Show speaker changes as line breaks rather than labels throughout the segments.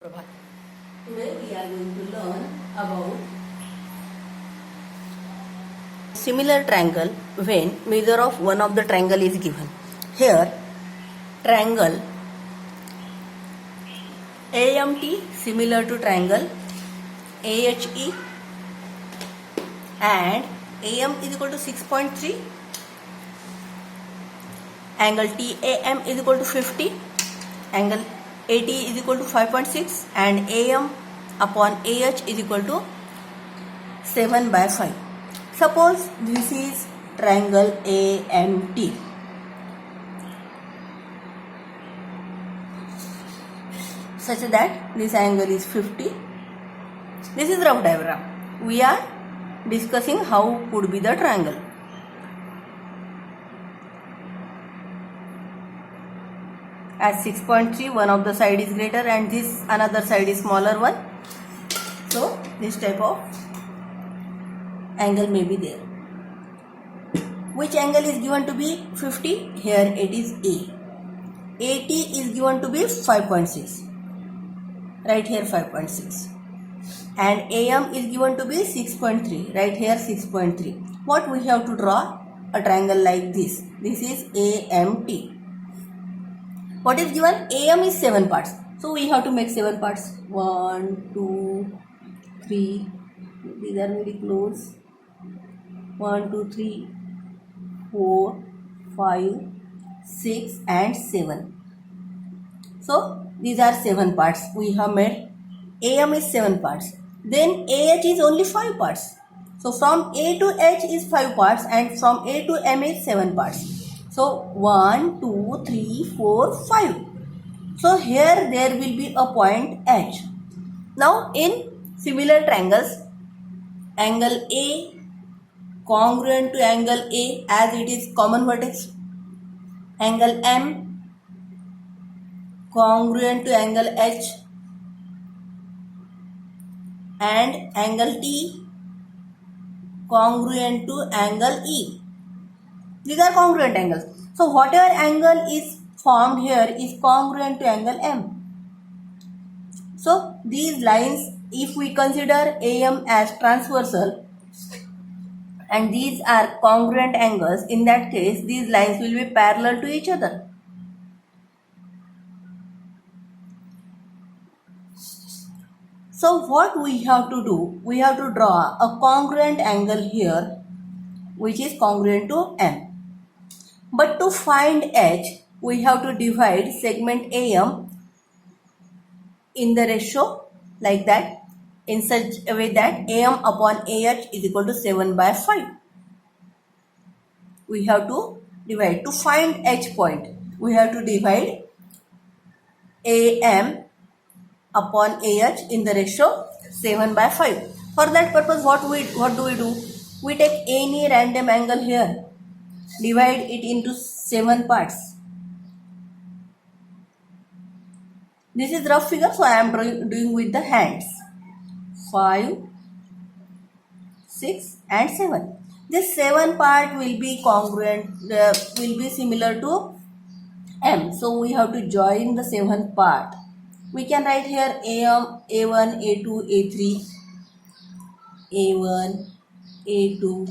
Today we are going to learn about similar triangle when measure of one of the triangle is given. Here triangle AMT similar to triangle AHE and AM is equal to 6.3, angle TAM is equal to 50, angle AT is equal to 5.6 and AM upon AH is equal to 7/5. Suppose this is triangle AMT. Such that this angle is 50. This is rough diagram. We are discussing how could be the triangle. As 6.3, one of the side is greater and this another side is smaller one. So this type of angle may be there. Which angle is given to be 50? Here it is A. AT is given to be 5.6. Right here 5.6. And AM is given to be 6.3. Right here 6.3. What we have to draw? A triangle like this. This is AMT. What is given? AM is 7 parts. So we have to make 7 parts. 1, 2, 3. These are very close. 1, 2, 3, 4, 5, 6 and 7. So these are 7 parts. We have made AM is 7 parts. Then AH is only 5 parts. So from A to H is 5 parts and from A to M is 7 parts. So 1, 2, 3, 4, 5. So here there will be a point H. Now in similar triangles, angle A congruent to angle A as it is common vertex. Angle M congruent to angle H. And angle T congruent to angle E. These are congruent angles. So whatever angle is formed here is congruent to angle M. So these lines, if we consider AM as transversal and these are congruent angles, in that case these lines will be parallel to each other. So what we have to do? We have to draw a congruent angle here which is congruent to M. But to find H, we have to divide segment AM in the ratio like that, in such a way that AM upon AH is equal to 7/5. We have to divide. To find H point, we have to divide AM upon AH in the ratio 7/5. For that purpose, what do we do? We take any random angle here, divide it into 7 parts. This is rough figure, so I am doing with the hands. 5, 6 and 7. This 7 part will be congruent, will be similar to M. So we have to join the 7th part. We can write here AM, A1, A2, A3, A1, A2,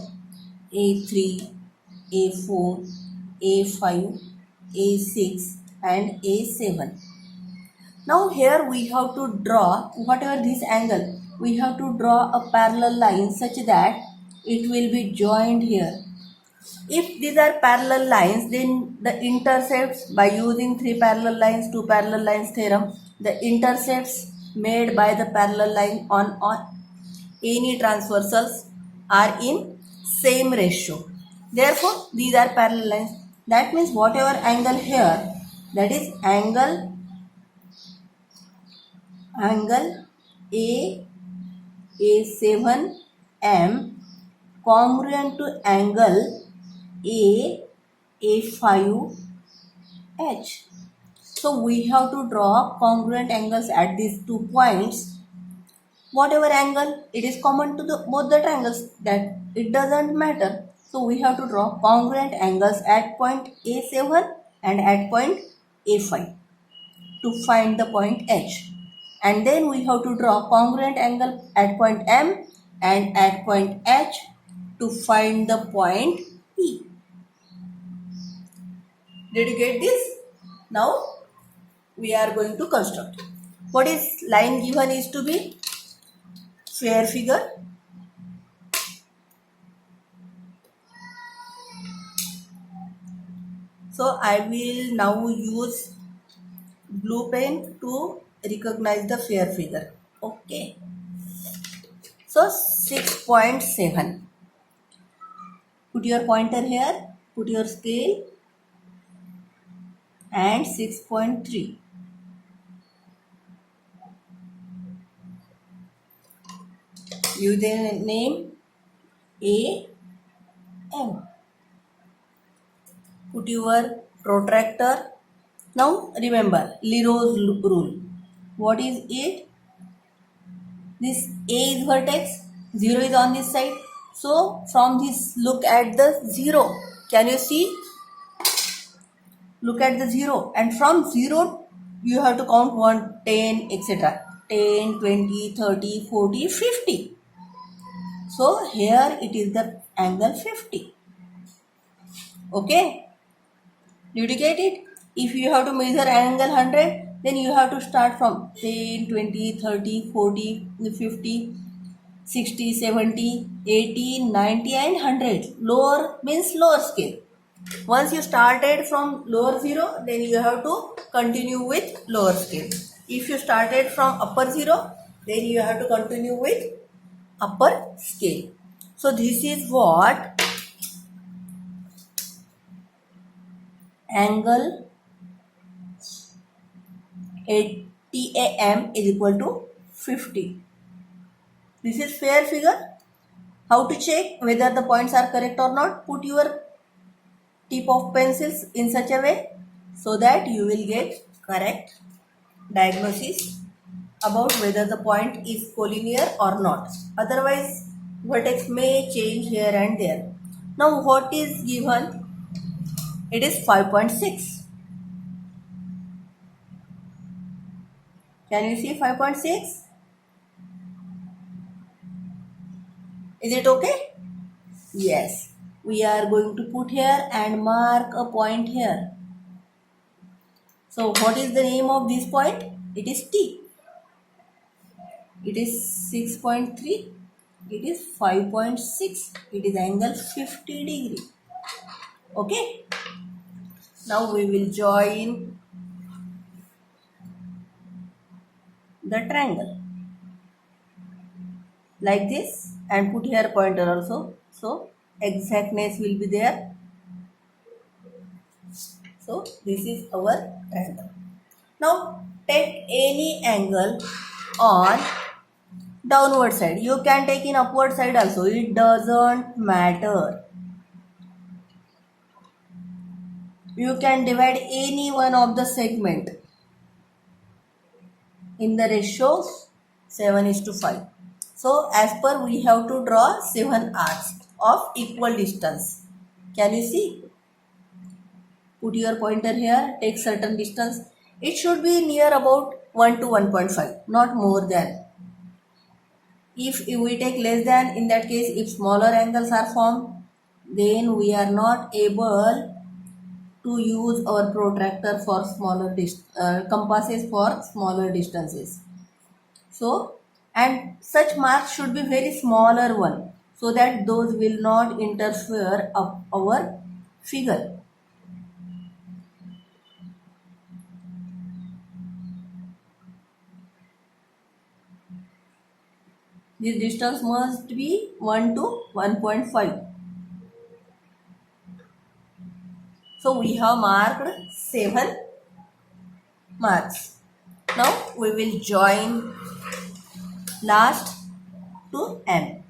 A3, A4, A5, A6 and A7. Now here we have to draw whatever this angle. We have to draw a parallel line such that it will be joined here. If these are parallel lines, then the intercepts, by using 3 parallel lines, 2 parallel lines theorem, the intercepts made by the parallel line on any transversals are in same ratio. Therefore, these are parallel lines. That means whatever angle here, that is angle A7M congruent to angle A5H. So we have to draw congruent angles at these 2 points. Whatever angle, it is common to both the triangles, that it doesn't matter. So we have to draw congruent angles at point A7 and at point A5 to find the point H. and then we have to draw congruent angle at point M and at point H to find the point P. Did you get this? Now we are going to construct. What is line given is to be fair figure. So I will now use blue pen to recognize the fair figure. Okay. So 6.7. Put your pointer here, put your scale, and 6.3. Use the name AM. Put your protractor. Now remember Leroy's rule. What is it? This A is vertex, 0 is on this side. So from this, look at the 0. Can you see? Look at the 0, and from 0 you have to count 1, 10, etc. 10, 20, 30, 40, 50. So here it is the angle 50. Okay? Did you get it? If you have to measure angle 100, then you have to start from 10, 20, 30, 40, 50, 60, 70, 80, 90 and 100. Lower means lower scale. Once you started from lower 0, then you have to continue with lower scale. If you started from upper 0, then you have to continue with upper scale. So this is what angle 80 AM is equal to 50. This is fair figure. How to check whether the points are correct or not? Put your tip of pencils in such a way so that you will get correct diagnosis about whether the point is collinear or not. Otherwise, vertex may change here and there. Now, what is given? It is 5.6. Can you see 5.6? Is it okay? Yes. We are going to put here and mark a point here. So, what is the name of this point? It is T. It is 6.3. It is 5.6. It is angle 50 degree. Okay. Now we will join the triangle like this and put here pointer also. So exactness will be there. So this is our triangle. Now take any angle on downward side. You can take in upward side also. It doesn't matter. You can divide any one of the segment in the ratio 7:5. So as per we have to draw 7 arcs of equal distance. Can you see? Put your pointer here, take certain distance. It should be near about 1 to 1.5, not more than. If we take less than, in that case, if smaller angles are formed, then we are not able to use our protractor for smaller compasses for smaller distances. So, and such marks should be very smaller one, so that those will not interfere of our figure. This distance must be 1 to 1.5. So we have marked 7 marks. Now we will join last to M.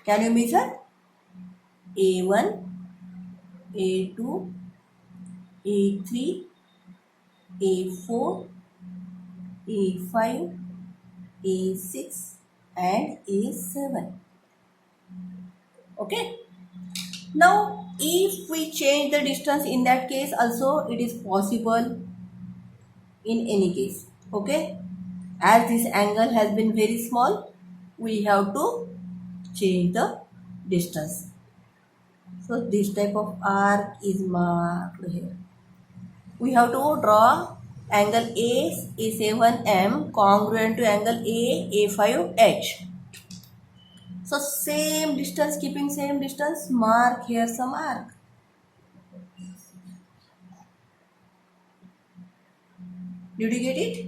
Can you measure? A1, A2, A3, A4, A5, A6 and A7. Okay. Now if we change the distance, in that case also it is possible in any case. Okay, as this angle has been very small, we have to change the distance. So this type of arc is marked here. We have to draw angle A7M congruent to angle A5H. So same distance, keeping same distance, mark here some arc. Did you get it?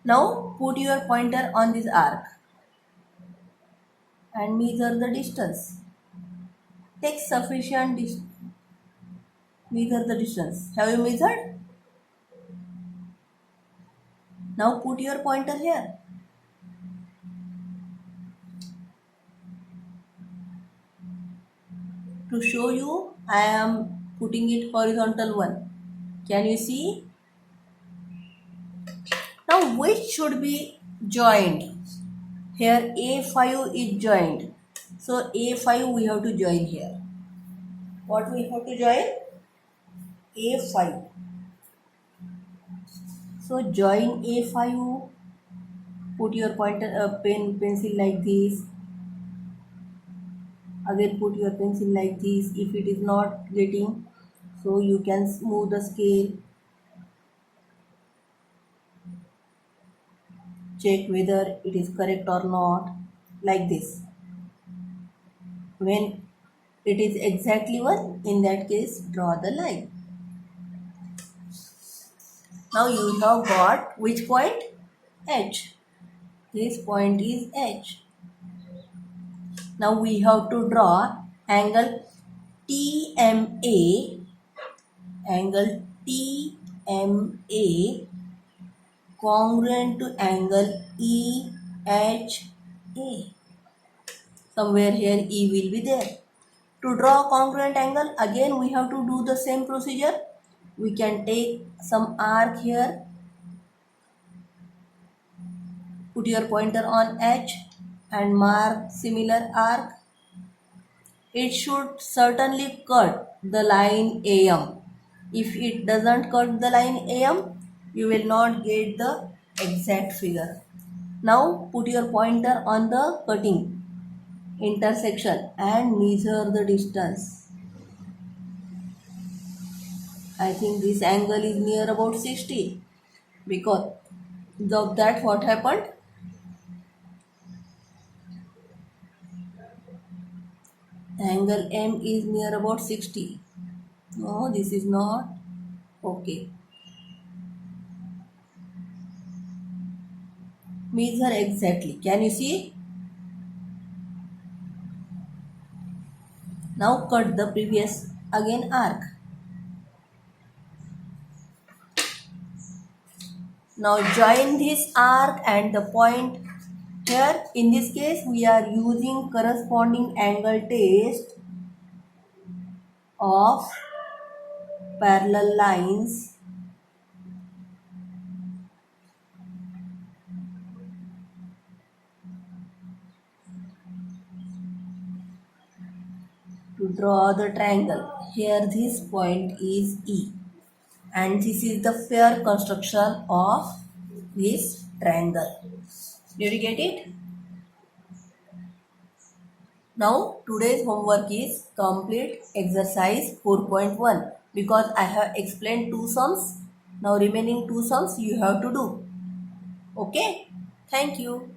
Now put your pointer on this arc and measure the distance. Take sufficient distance. Measure the distance. Have you measured? Now put your pointer here. To show you, I am putting it horizontal one. Can you see? Now which should be joined? Here A5 is joined. So A5 we have to join here. What we have to join? A5. So join A5. Put your pointer pencil like this. Again put your pencil like this. If it is not getting, so you can move the scale. Check whether it is correct or not, like this. When it is exactly 1, in that case draw the line. Now you have got which point? H. This point is H. Now we have to draw angle TMA, angle TMA congruent to angle EHA. Somewhere here E will be there. To draw congruent angle, again we have to do the same procedure. We can take some arc here. Put your pointer on H and mark similar arc. It should certainly cut the line AM. If it doesn't cut the line AM, you will not get the exact figure. Now put your pointer on the cutting intersection and measure the distance. I think this angle is near about 60. Because of that, what happened? Angle M is near about 60. No, this is not okay. Measure exactly. Can you see? Now cut the previous again arc. Now join this arc and the point here. In this case, we are using corresponding angle test of parallel lines. To draw the triangle. Here this point is E. And this is the fair construction of this triangle. Did you get it? Now today's homework is complete exercise 4.1 because I have explained 2 sums. Now remaining 2 sums you have to do. Okay? Thank you.